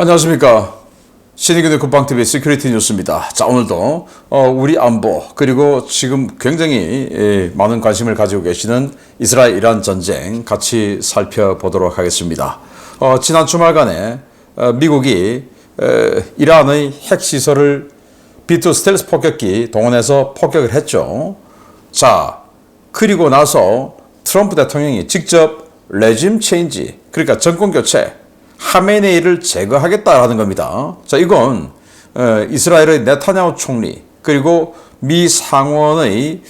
안녕하십니까. 신의균의 국방TV 시큐리티 뉴스입니다. 자, 오늘도 우리 안보 그리고 지금 굉장히 많은 관심을 가지고 계시는 이스라엘 이란 전쟁 같이 살펴보도록 하겠습니다. 지난 주말간에 미국이 이란의 핵시설을 B2 스텔스 폭격기 동원해서 폭격을 했죠. 자, 그리고 나서 트럼프 대통령이 직접 레짐 체인지, 그러니까 정권 교체, 하메네이를 제거하겠다라는 겁니다. 자, 이건 이스라엘의 네타냐후 총리 그리고 미 상원의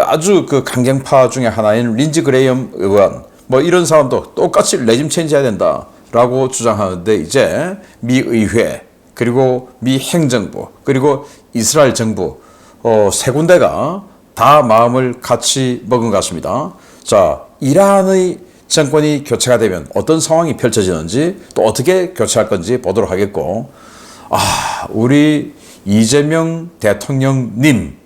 아주 그 강경파 중에 하나인 린지 그레이엄 의원, 뭐 이런 사람도 똑같이 레짐 체인지 해야 된다라고 주장하는데, 이제 미 의회 그리고 미 행정부 그리고 이스라엘 정부 세 군데가 다 마음을 같이 먹은 것 같습니다. 자, 이란의 정권이 교체가 되면 어떤 상황이 펼쳐지는지, 또 어떻게 교체할 건지 보도록 하겠고, 우리 이재명 대통령님,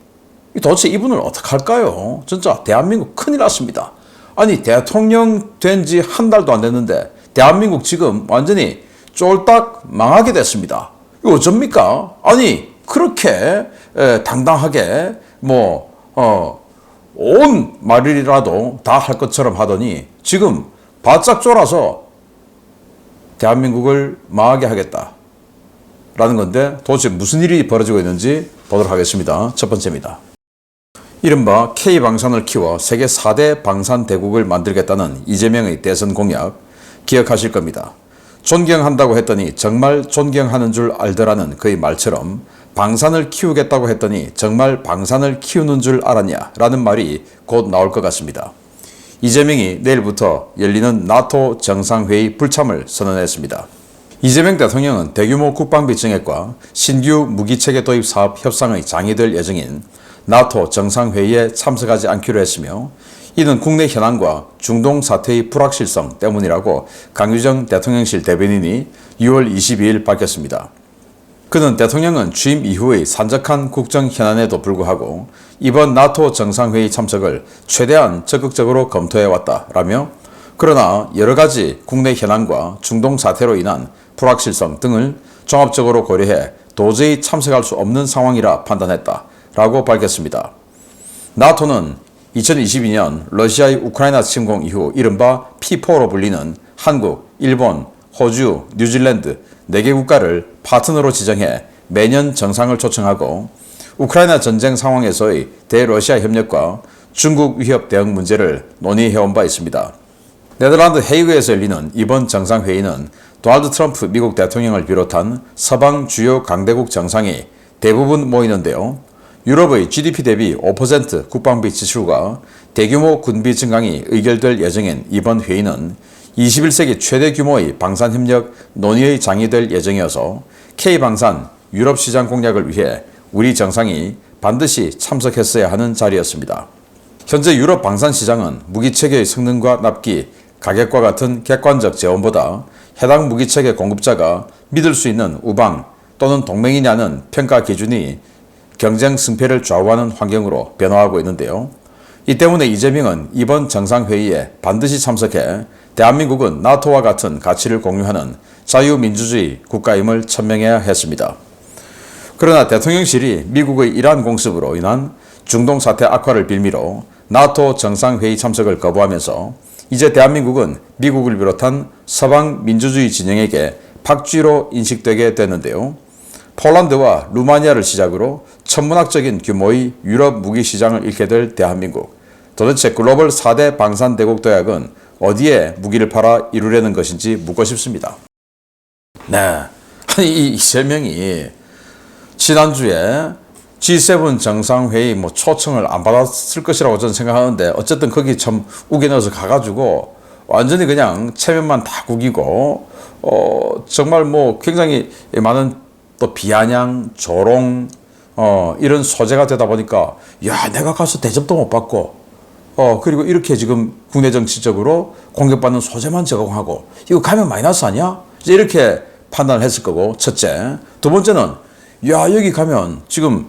도대체 이분을 어떻게 할까요? 진짜 대한민국 큰일 났습니다. 아니, 대통령 된 지 한 달도 안 됐는데 대한민국 지금 완전히 쫄딱 망하게 됐습니다. 이거 어쩝니까? 아니, 그렇게 당당하게 온 말이라도 다 할 것처럼 하더니 지금 바짝 쫄아서 대한민국을 망하게 하겠다라는 건데, 도대체 무슨 일이 벌어지고 있는지 보도록 하겠습니다. 첫 번째입니다. 이른바 K방산을 키워 세계 4대 방산대국을 만들겠다는 이재명의 대선 공약 기억하실 겁니다. 존경한다고 했더니 정말 존경하는 줄 알더라는 그의 말처럼 방산을 키우겠다고 했더니 정말 방산을 키우는 줄 알았냐 라는 말이 곧 나올 것 같습니다. 이재명이 내일부터 열리는 나토 정상회의 불참을 선언했습니다. 이재명 대통령은 대규모 국방비 증액과 신규 무기체계 도입 사업 협상의 장이 될 예정인 나토 정상회의에 참석하지 않기로 했으며, 이는 국내 현안과 중동 사태의 불확실성 때문이라고 강유정 대통령실 대변인이 6월 22일 밝혔습니다. 그는 대통령은 취임 이후의 산적한 국정 현안에도 불구하고 이번 나토 정상회의 참석을 최대한 적극적으로 검토해왔다라며, 그러나 여러 가지 국내 현안과 중동 사태로 인한 불확실성 등을 종합적으로 고려해 도저히 참석할 수 없는 상황이라 판단했다라고 밝혔습니다. 나토는 2022년 러시아의 우크라이나 침공 이후 이른바 P4로 불리는 한국, 일본, 호주, 뉴질랜드 4개 국가를 파트너로 지정해 매년 정상을 초청하고, 우크라이나 전쟁 상황에서의 대러시아 협력과 중국 위협 대응 문제를 논의해온 바 있습니다. 네덜란드 헤이그에서 열리는 이번 정상회의는 도널드 트럼프 미국 대통령을 비롯한 서방 주요 강대국 정상이 대부분 모이는데요. 유럽의 GDP 대비 5% 국방비 지출과 대규모 군비 증강이 의결될 예정인 이번 회의는 21세기 최대 규모의 방산협력 논의의 장이 될 예정이어서 K방산 유럽 시장 공략을 위해 우리 정상이 반드시 참석했어야 하는 자리였습니다. 현재 유럽 방산 시장은 무기체계의 성능과 납기, 가격과 같은 객관적 재원보다 해당 무기체계 공급자가 믿을 수 있는 우방 또는 동맹이냐는 평가 기준이 경쟁 승패를 좌우하는 환경으로 변화하고 있는데요. 이 때문에 이재명은 이번 정상회의에 반드시 참석해 대한민국은 나토와 같은 가치를 공유하는 자유민주주의 국가임을 천명해야 했습니다. 그러나 대통령실이 미국의 이란 공습으로 인한 중동 사태 악화를 빌미로 나토 정상회의 참석을 거부하면서 이제 대한민국은 미국을 비롯한 서방 민주주의 진영에게 박쥐로 인식되게 됐는데요. 폴란드와 루마니아를 시작으로 천문학적인 규모의 유럽 무기 시장을 잃게 될 대한민국. 도대체 글로벌 4대 방산대국 도약은 어디에 무기를 팔아 이루려는 것인지 묻고 싶습니다. 네, 아니 이 이재명이 지난주에 G7 정상회의 초청을 안 받았을 것이라고 저는 생각하는데, 어쨌든 거기 참 우겨넣어서 가가지고 완전히 그냥 체면만 다 구기고 정말 굉장히 많은 또 비아냥, 조롱 이런 소재가 되다 보니까, 야, 내가 가서 대접도 못 받고 그리고 이렇게 지금 국내 정치적으로 공격받는 소재만 제공하고 이거 가면 마이너스 아니야? 이제 이렇게 판단을 했을 거고, 첫째. 두 번째는, 야, 여기 가면 지금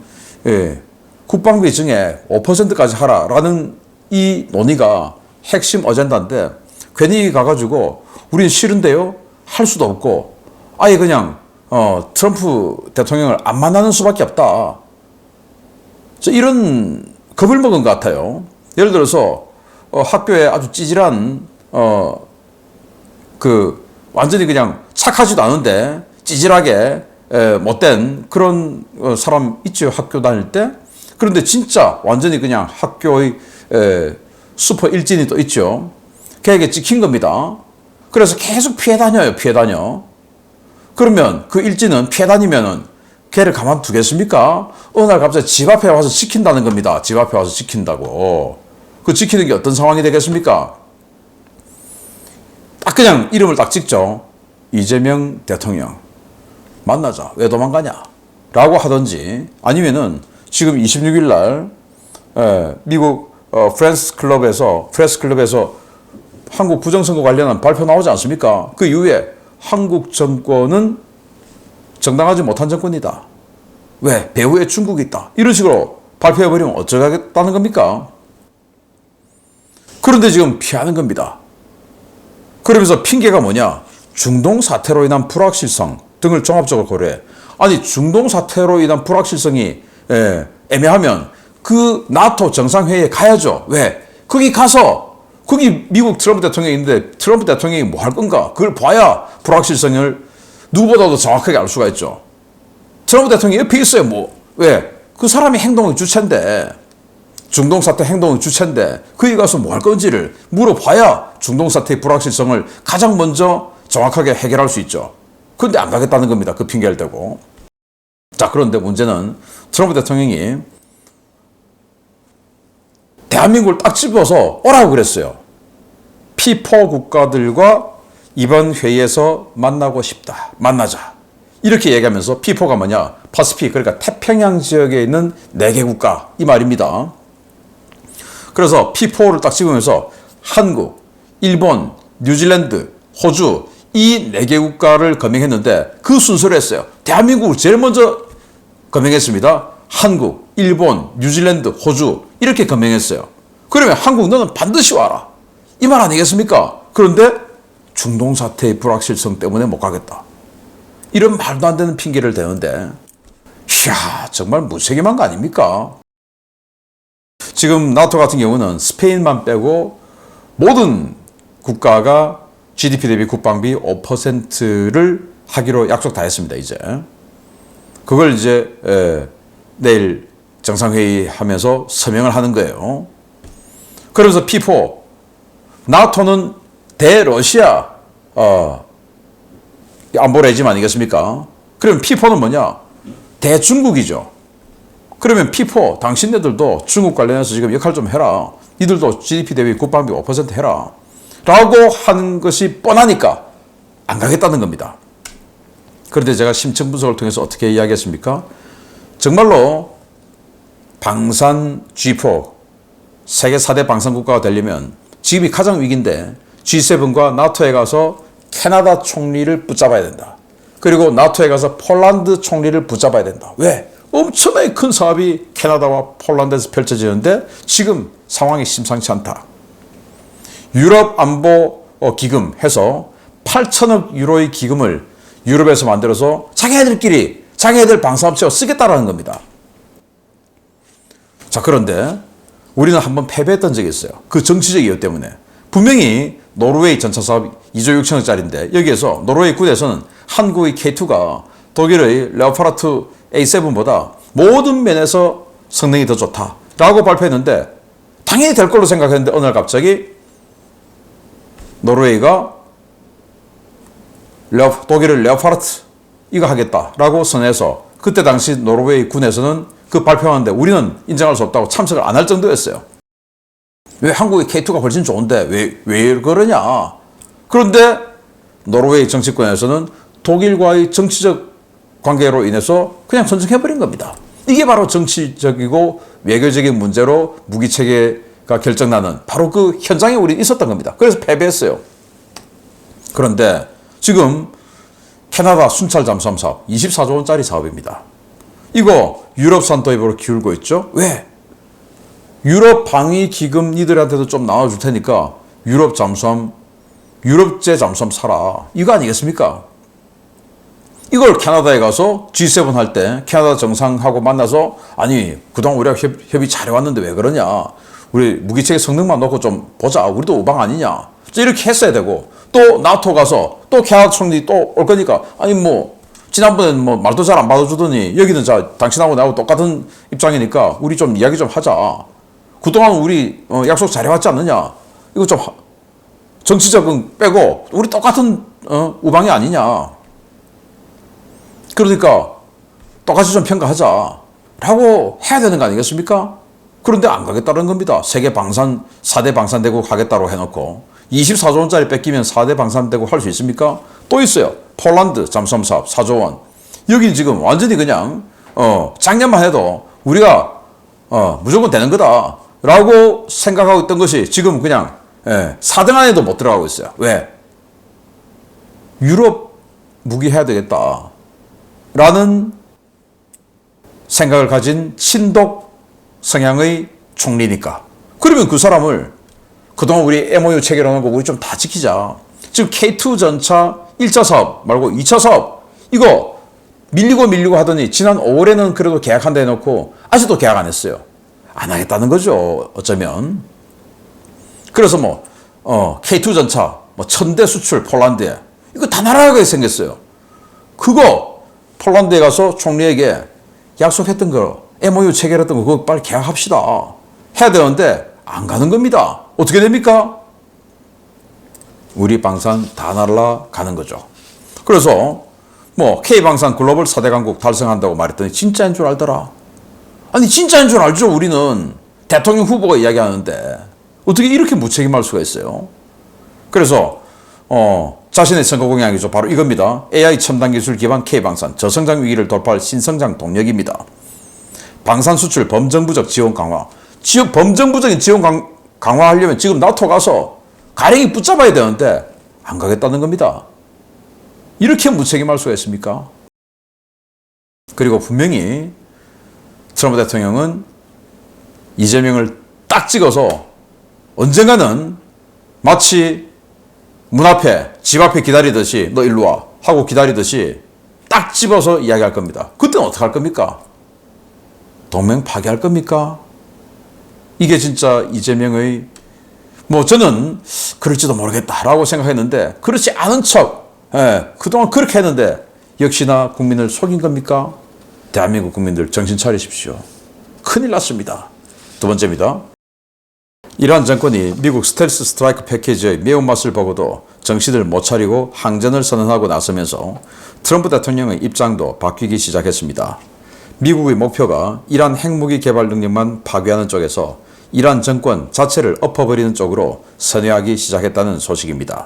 국방비 증액 5%까지 하라라는 이 논의가 핵심 어젠다인데, 괜히 가가지고 우린 싫은데요? 할 수도 없고 아예 그냥 트럼프 대통령을 안 만나는 수밖에 없다. 이런 겁을 먹은 것 같아요. 예를 들어서 학교에 아주 찌질한 완전히 그냥 착하지도 않은데 찌질하게 못된 그런 사람 있죠. 학교 다닐 때. 그런데 진짜 완전히 그냥 학교의 슈퍼 일진이 또 있죠. 걔에게 찍힌 겁니다. 그래서 계속 피해 다녀요. 피해 다녀. 그러면 그 일진은 피해 다니면은 걔를 가만두겠습니까? 어느 날 갑자기 집 앞에 와서 지킨다는 겁니다. 집 앞에 와서 지킨다고. 그 지키는 게 어떤 상황이 되겠습니까? 딱 그냥 이름을 딱 찍죠. 이재명 대통령. 만나자. 왜 도망가냐? 라고 하든지 아니면은 지금 26일 날 미국 프레스 클럽에서 한국 부정선거 관련한 발표 나오지 않습니까? 그 이후에 한국 정권은 정당하지 못한 정권이다. 왜? 배후에 중국이 있다. 이런 식으로 발표해버리면 어쩌겠다는 겁니까? 그런데 지금 피하는 겁니다. 그러면서 핑계가 뭐냐? 중동 사태로 인한 불확실성 등을 종합적으로 고려해. 아니 중동 사태로 인한 불확실성이 애매하면 그 나토 정상회의에 가야죠. 왜? 거기 미국 트럼프 대통령이 있는데 트럼프 대통령이 뭐 할 건가? 그걸 봐야 불확실성을 누구보다도 정확하게 알 수가 있죠. 트럼프 대통령이 옆에 있어요. 뭐 왜? 그 사람이 행동의 주체인데 중동 사태 행동의 주체인데 거기 가서 뭐 할 건지를 물어봐야 중동 사태의 불확실성을 가장 먼저 정확하게 해결할 수 있죠. 그런데 안 가겠다는 겁니다. 그 핑계를 대고. 자, 그런데 문제는 트럼프 대통령이 대한민국을 딱 집어서 오라고 그랬어요. P4 국가들과 이번 회의에서 만나고 싶다. 만나자. 이렇게 얘기하면서 P4가 뭐냐? 파시픽, 그러니까 태평양 지역에 있는 4개 국가 이 말입니다. 그래서 P4를 딱 집으면서 한국, 일본, 뉴질랜드, 호주 이 4개 국가를 거명했는데 그 순서로 했어요. 대한민국을 제일 먼저 거명했습니다. 한국, 일본, 뉴질랜드, 호주 이렇게 거명했어요. 그러면 한국 너는 반드시 와라. 이 말 아니겠습니까? 그런데 중동 사태의 불확실성 때문에 못 가겠다. 이런 말도 안 되는 핑계를 대는데 이야 정말 무책임한 거 아닙니까? 지금 나토 같은 경우는 스페인만 빼고 모든 국가가 GDP 대비 국방비 5%를 하기로 약속 다 했습니다. 이제 그걸 이제 내일 정상회의 하면서 서명을 하는 거예요. 그래서 P4 나토는 대러시아 안보 레짐 아니겠습니까? 그럼 P4는 뭐냐? 대중국이죠. 그러면 P4 당신네들도 중국 관련해서 지금 역할 좀 해라. 이들도 GDP 대비 국방비 5% 해라. 라고 하는 것이 뻔하니까 안 가겠다는 겁니다. 그런데 제가 심층 분석을 통해서 어떻게 이야기했습니까? 정말로 방산 G4 세계 4대 방산국가가 되려면 지금이 가장 위기인데 G7과 나토에 가서 캐나다 총리를 붙잡아야 된다. 그리고 나토에 가서 폴란드 총리를 붙잡아야 된다. 왜? 엄청나게 큰 사업이 캐나다와 폴란드에서 펼쳐지는데 지금 상황이 심상치 않다. 유럽 안보 기금 해서 8천억 유로의 기금을 유럽에서 만들어서 자기네들 방사업체가 쓰겠다라는 겁니다. 자, 그런데 우리는 한번 패배했던 적이 있어요. 그 정치적 이유 때문에. 분명히 노르웨이 전차 사업 2조 6천억짜리인데 여기에서 노르웨이 군에서는 한국의 K2가 독일의 레오파르트 A7보다 모든 면에서 성능이 더 좋다라고 발표했는데 당연히 될 걸로 생각했는데 어느 날 갑자기 노르웨이가 독일의 레오파르트 이거 하겠다라고 선해서 그때 당시 노르웨이 군에서는 그 발표하는데 우리는 인정할 수 없다고 참석을 안 할 정도였어요. 왜 한국의 K2가 훨씬 좋은데 왜 그러냐? 그런데 노르웨이 정치권에서는 독일과의 정치적 관계로 인해서 그냥 선정해버린 겁니다. 이게 바로 정치적이고 외교적인 문제로 무기체계가 결정나는 바로 그 현장에 우리 있었던 겁니다. 그래서 패배했어요. 그런데 지금 캐나다 순찰 잠수함 사업 24조 원짜리 사업입니다. 이거 유럽산 도입으로 기울고 있죠. 왜? 유럽 방위 기금 니들한테도 좀 나눠줄 테니까 유럽제 잠수함 사라. 이거 아니겠습니까? 이걸 캐나다에 가서 G7 할 때 캐나다 정상하고 만나서 아니 그동안 우리가 협의 잘해왔는데 왜 그러냐. 우리 무기체계 성능만 놓고 좀 보자. 우리도 우방 아니냐. 이렇게 했어야 되고 또 나토 가서 또 캐나다 총리 또 올 거니까 아니 뭐 지난번엔 뭐 말도 잘 안 받아주더니 여기는 자 당신하고 나하고 똑같은 입장이니까 우리 좀 이야기 좀 하자. 그동안 우리 약속 잘해왔지 않느냐. 이거 좀 정치적은 빼고 우리 똑같은 우방이 아니냐. 그러니까 똑같이 좀 평가하자 라고 해야 되는 거 아니겠습니까? 그런데 안 가겠다는 겁니다. 세계 방산 4대 방산대국 하겠다고 해놓고 24조 원짜리 뺏기면 4대 방산대국 할 수 있습니까? 또 있어요. 폴란드 잠수함 사업 4조 원. 여기 지금 완전히 그냥 작년만 해도 우리가 무조건 되는 거다 라고 생각하고 있던 것이 지금 그냥 4등 안에도 못 들어가고 있어요. 왜? 유럽 무기 해야 되겠다 라는 생각을 가진 친독 성향의 총리니까. 그러면 그 사람을 그동안 우리 MOU 체결하는 거 우리 좀 다 지키자. 지금 K2 전차 1차 사업 말고 2차 사업 이거 밀리고 하더니 지난 5월에는 그래도 계약한다 해놓고 아직도 계약 안 했어요. 안 하겠다는 거죠. 어쩌면. 그래서 K2 전차 1000대 수출 폴란드에 이거 다 날아가게 생겼어요. 그거 폴란드에 가서 총리에게 약속했던 거 MOU 체결했던 거 그거 빨리 계약합시다 해야 되는데 안 가는 겁니다. 어떻게 됩니까? 우리 방산 다 날아가는 거죠. 그래서 K방산 글로벌 4대 강국 달성한다고 말했더니 진짜인 줄 알더라. 아니 진짜인 줄 알죠. 우리는 대통령 후보가 이야기하는데 어떻게 이렇게 무책임할 수가 있어요. 그래서 자신의 선거 공약이죠. 바로 이겁니다. AI 첨단 기술 기반 K방산 저성장 위기를 돌파할 신성장 동력입니다. 방산 수출 범정부적 지원 강화. 범정부적인 지원 강화하려면 지금 나토 가서 가령이 붙잡아야 되는데 안 가겠다는 겁니다. 이렇게 무책임할 수가 있습니까? 그리고 분명히 트럼프 대통령은 이재명을 딱 찍어서 언젠가는 마치 문 앞에 집 앞에 기다리듯이 너 일로 와 하고 기다리듯이 딱 집어서 이야기할 겁니다. 그때는 어떻게 할 겁니까? 동맹 파기할 겁니까? 이게 진짜 이재명의 저는 그럴지도 모르겠다라고 생각했는데 그렇지 않은 척 그동안 그렇게 했는데 역시나 국민을 속인 겁니까? 대한민국 국민들 정신 차리십시오. 큰일 났습니다. 두 번째입니다. 이란 정권이 미국 스텔스 스트라이크 패키지의 매운맛을 보고도 정신을 못 차리고 항전을 선언하고 나서면서 트럼프 대통령의 입장도 바뀌기 시작했습니다. 미국의 목표가 이란 핵무기 개발 능력만 파괴하는 쪽에서 이란 정권 자체를 엎어버리는 쪽으로 선회하기 시작했다는 소식입니다.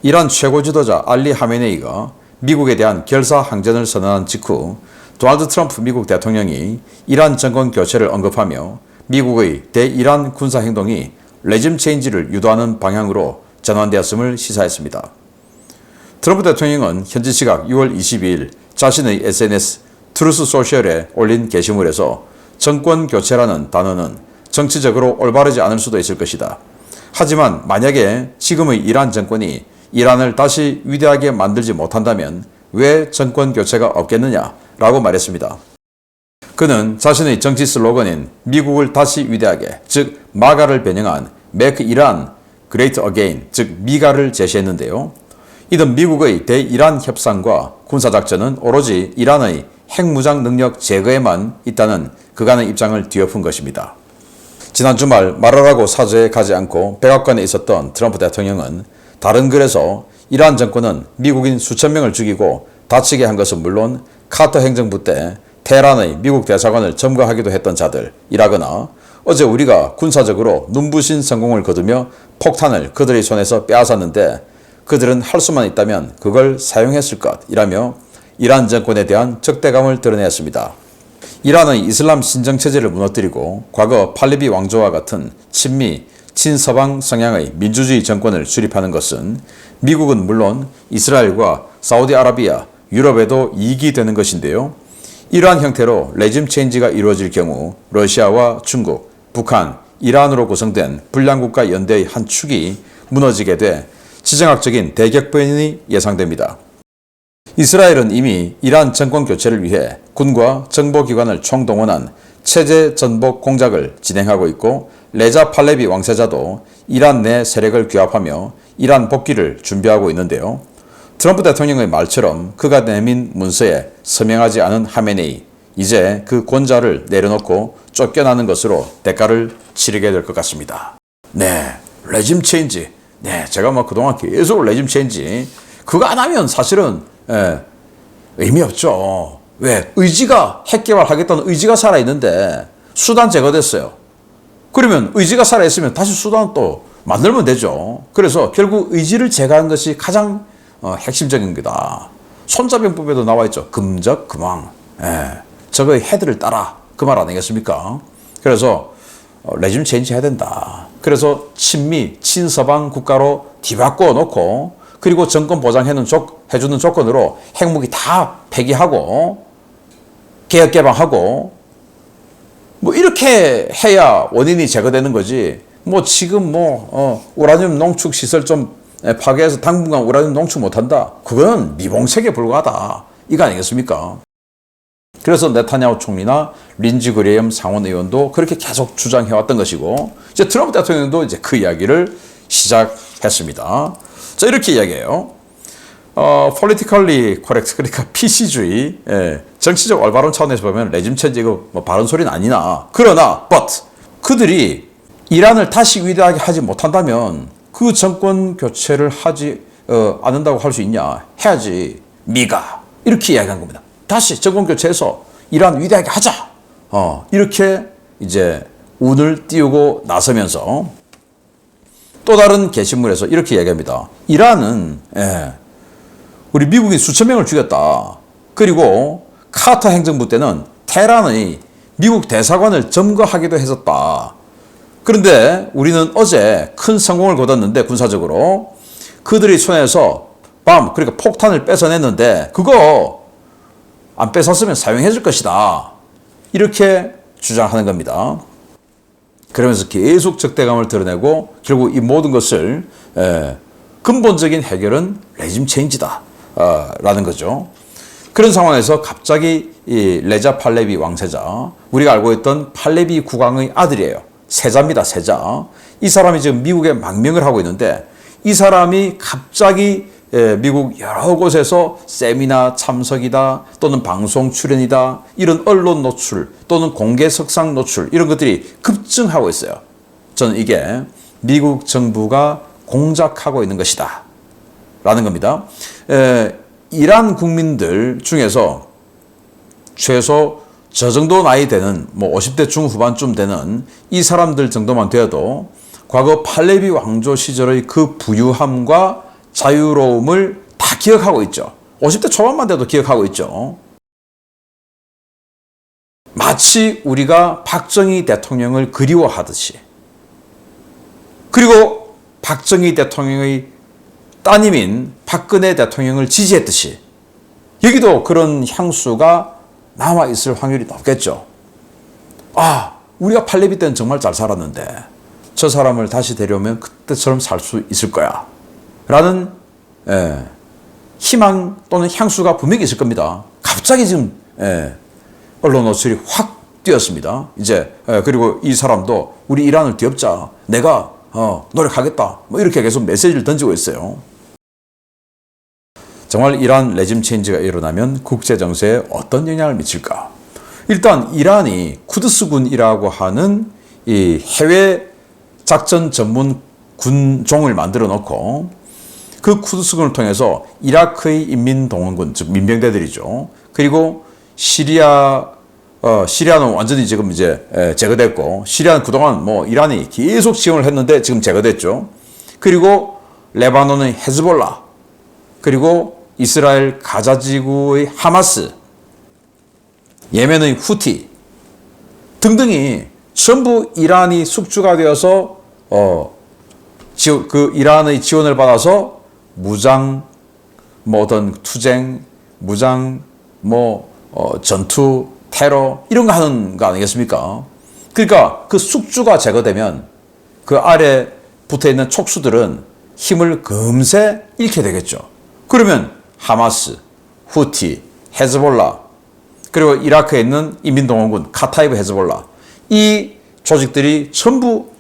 이란 최고 지도자 알리 하메네이가 미국에 대한 결사 항전을 선언한 직후 도널드 트럼프 미국 대통령이 이란 정권 교체를 언급하며 미국의 대이란 군사 행동이 레짐 체인지를 유도하는 방향으로 전환되었음을 시사했습니다. 트럼프 대통령은 현지 시각 6월 22일 자신의 SNS 트루스 소셜에 올린 게시물에서 정권 교체라는 단어는 정치적으로 올바르지 않을 수도 있을 것이다. 하지만 만약에 지금의 이란 정권이 이란을 다시 위대하게 만들지 못한다면 왜 정권 교체가 없겠느냐라고 말했습니다. 그는 자신의 정치 슬로건인 미국을 다시 위대하게, 즉 마가를 변형한 Make Iran Great Again, 즉 미가를 제시했는데요. 이는 미국의 대이란 협상과 군사작전은 오로지 이란의 핵무장 능력 제거에만 있다는 그간의 입장을 뒤엎은 것입니다. 지난 주말 말하라고 사저에 가지 않고 백악관에 있었던 트럼프 대통령은 다른 글에서 이란 정권은 미국인 수천 명을 죽이고 다치게 한 것은 물론 카터 행정부 때 테헤란의 미국 대사관을 점거하기도 했던 자들이라거나 어제 우리가 군사적으로 눈부신 성공을 거두며 폭탄을 그들의 손에서 빼앗았는데 그들은 할 수만 있다면 그걸 사용했을 것이라며 이란 정권에 대한 적대감을 드러냈습니다. 이란의 이슬람 신정체제를 무너뜨리고 과거 팔레비 왕조와 같은 친미, 친서방 성향의 민주주의 정권을 수립하는 것은 미국은 물론 이스라엘과 사우디아라비아, 유럽에도 이익이 되는 것인데요. 이러한 형태로 레짐 체인지가 이루어질 경우 러시아와 중국, 북한, 이란으로 구성된 불량국가 연대의 한 축이 무너지게 돼 지정학적인 대격변이 예상됩니다. 이스라엘은 이미 이란 정권 교체를 위해 군과 정보기관을 총동원한 체제 전복 공작을 진행하고 있고, 레자 팔레비 왕세자도 이란 내 세력을 규합하며 이란 복귀를 준비하고 있는데요. 트럼프 대통령의 말처럼 그가 내민 문서에 서명하지 않은 하메네이, 이제 그 권좌를 내려놓고 쫓겨나는 것으로 대가를 치르게 될 것 같습니다. 네, 레짐 체인지. 네, 제가 그동안 계속 레짐 체인지. 그거 안 하면 사실은 의미 없죠. 왜? 의지가, 핵 개발하겠다는 의지가 살아있는데 수단 제거됐어요. 그러면 의지가 살아있으면 다시 수단 또 만들면 되죠. 그래서 결국 의지를 제거하는 것이 가장 핵심적인 거다. 손자병법에도 나와 있죠. 금적 금왕. 저거의 헤드를 따라. 그 말 아니겠습니까? 그래서 레짐 체인지 해야 된다. 그래서 친미, 친서방 국가로 뒤바꿔 놓고, 그리고 정권 보장해주는 조건으로 핵무기 다 폐기하고 개혁 개방하고 이렇게 해야 원인이 제거되는 거지. 지금 우라늄 농축 시설 좀 파괴해서 당분간 우라늄 농축 못한다. 그건 미봉책에 불과하다. 이거 아니겠습니까? 그래서 네타냐후 총리나 린지 그레엄 상원 의원도 그렇게 계속 주장해왔던 것이고, 이제 트럼프 대통령도 이제 그 이야기를 시작했습니다. 자, 이렇게 이야기해요. politically correct, 그러니까 PC주의, 정치적 올바른 차원에서 보면 레짐 체인지 이거 바른 소리는 아니나, 그러나 but 그들이 이란을 다시 위대하게 하지 못한다면 그 정권 교체를 하지 않는다고 할 수 있냐? 해야지. 미가 이렇게 이야기한 겁니다. 다시 정권 교체해서 이란 위대하게 하자. 이렇게 이제 운을 띄우고 나서면서 또 다른 게시물에서 이렇게 이야기합니다. 이란은 우리 미국이 수천 명을 죽였다. 그리고 카터 행정부 때는 테헤란의 미국 대사관을 점거하기도 했었다. 그런데 우리는 어제 큰 성공을 거뒀는데, 군사적으로 그들의 손에서 그러니까 폭탄을 뺏어냈는데 그거 안 뺏었으면 사용해 줄 것이다. 이렇게 주장하는 겁니다. 그러면서 계속 적대감을 드러내고 결국 이 모든 것을 근본적인 해결은 레짐 체인지다 라는 거죠. 그런 상황에서 갑자기 이 레자 팔레비 왕세자, 우리가 알고 있던 팔레비 국왕의 아들이에요. 세자입니다. 세자. 이 사람이 지금 미국에 망명을 하고 있는데, 이 사람이 갑자기 미국 여러 곳에서 세미나 참석이다, 또는 방송 출연이다, 이런 언론 노출 또는 공개 석상 노출, 이런 것들이 급증하고 있어요. 저는 이게 미국 정부가 공작하고 있는 것이다 라는 겁니다. 이란 국민들 중에서 최소 저 정도 나이 되는 50대 중후반쯤 되는 이 사람들 정도만 되어도 과거 팔레비 왕조 시절의 그 부유함과 자유로움을 다 기억하고 있죠. 50대 초반만 돼도 기억하고 있죠. 마치 우리가 박정희 대통령을 그리워하듯이, 그리고 박정희 대통령의 따님인 박근혜 대통령을 지지했듯이, 여기도 그런 향수가 남아있을 확률이 높겠죠. 우리가 팔레비 때는 정말 잘 살았는데 저 사람을 다시 데려오면 그때처럼 살 수 있을 거야 라는 희망 또는 향수가 분명히 있을 겁니다. 갑자기 지금 언론 노출이 확 뛰었습니다. 이제 그리고 이 사람도 우리 이란을 뒤엎자, 내가 노력하겠다, 이렇게 계속 메시지를 던지고 있어요. 정말 이란 레짐 체인지가 일어나면 국제 정세에 어떤 영향을 미칠까? 일단 이란이 쿠드스군이라고 하는 이 해외 작전 전문 군종을 만들어 놓고, 그 쿠드스군을 통해서 이라크의 인민동원군, 즉 민병대들이죠. 그리고 시리아는 완전히 지금 이제 제거됐고, 시리아는 그동안 이란이 계속 지원을 했는데 지금 제거됐죠. 그리고 레바논의 헤즈볼라, 그리고 이스라엘 가자지구의 하마스, 예멘의 후티 등등이 전부 이란이 숙주가 되어서 그 이란의 지원을 받아서 무장, 어떤 투쟁, 무장, 전투, 테러 이런 거 하는 거 아니겠습니까? 그러니까 그 숙주가 제거되면 그 아래 붙어 있는 촉수들은 힘을 금세 잃게 되겠죠. 그러면 하마스, 후티, 헤즈볼라, 그리고 이라크에 있는 인민동원군 카타이브 헤즈볼라, 이 조직들이 전부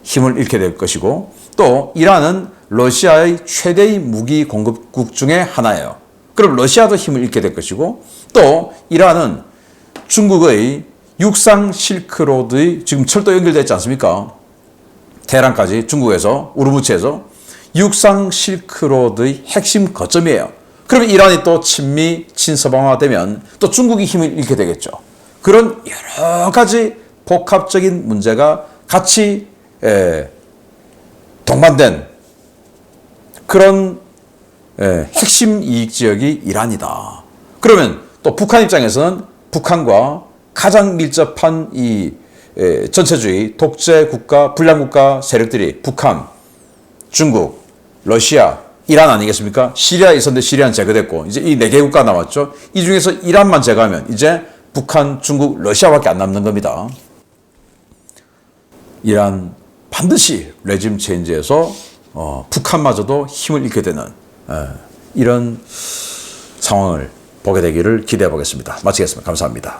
힘을 잃게 될 것이고, 또 이란은 러시아의 최대의 무기 공급국 중에 하나예요. 그럼 러시아도 힘을 잃게 될 것이고, 또 이란은 중국의 육상 실크로드의 지금 철도 연결되어 있지 않습니까? 테헤란까지 중국에서 우르무치에서 육상 실크로드의 핵심 거점이에요. 그러면 이란이 또 친미 친서방화되면 또 중국이 힘을 잃게 되겠죠. 그런 여러 가지 복합적인 문제가 같이 동반된 그런 핵심 이익 지역이 이란이다. 그러면 또 북한 입장에서는 북한과 가장 밀접한 이 전체주의 독재 국가, 불량 국가 세력들이 북한, 중국, 러시아, 이란 아니겠습니까? 시리아에 있었는데 시리아는 제거됐고 이제 이 4개 국가 남았죠. 이 중에서 이란만 제거하면 이제 북한, 중국, 러시아밖에 안 남는 겁니다. 이란 반드시 레짐 체인지에서 북한마저도 힘을 잃게 되는 이런 상황을 보게 되기를 기대해 보겠습니다. 마치겠습니다. 감사합니다.